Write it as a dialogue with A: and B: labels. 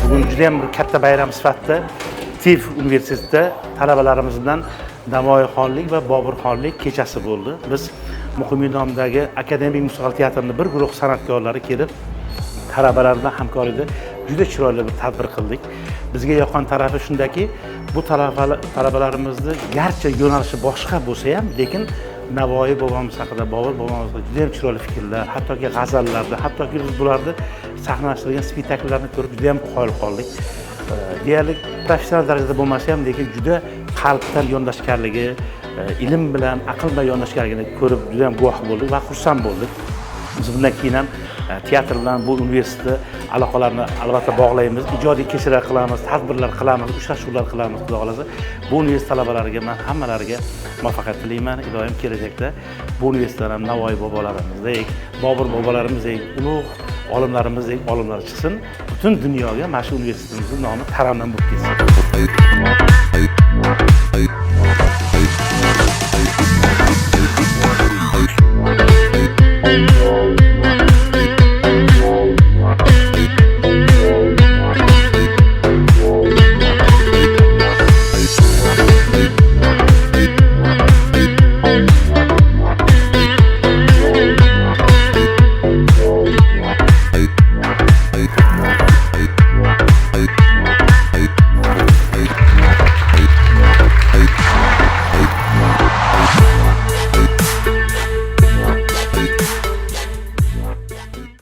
A: Bugun juda ham bir katta bayram sifatida TIF universitetida talabalarimiz bilan Navoiyxonlik va Boburxonlik kechasi bo'ldi. Biz Muqimiy nomidagi akademik musiqali teatrning bir guruh san'atkorlari kelib, talabalar bilan hamkorlikda juda chiroyli bir tadbir qildik. Bizga yoqqan tarafi shundaki, bu talabalarimizni garchi yo'nalishi boshqa bo'lsa ham, lekin Navoiy bobomiz haqida, Bobur bobomiz haqida juda ham chiroyli fikrlar, hattoki g'azallarda, hattoki biz bularni sahnalashtirgan spektakllarni ko'rib juda ham qoyil qoldik. Deyarli professional darajada bo'lmasa ham, lekin juda qalbdan yondashganligi, ilm bilan, aql bilan yondashganligini ko'rib juda ham guvoh bo'ldik va xursand bo'ldik. Biz bundan keyin ham teatr bilan bu universitetda aloqalarni albatta bog'laymiz, ijodiy kechlar qilamiz, tadbirlar qilamiz, uchrashuvlar qilamiz, xudo xolasa. Bu universitet talabalariga men hammalariga muvaffaqiyat tilayman. Iloyim kelajakda bu universitetdan ham Navoiy bobolarimizdek, Bobur bobolarimizdek, ulug' olimlarimizdek olimlar chiqsin. Butun dunyoga mana shu universitetimizning nomi tarannum bo'lib ketsin.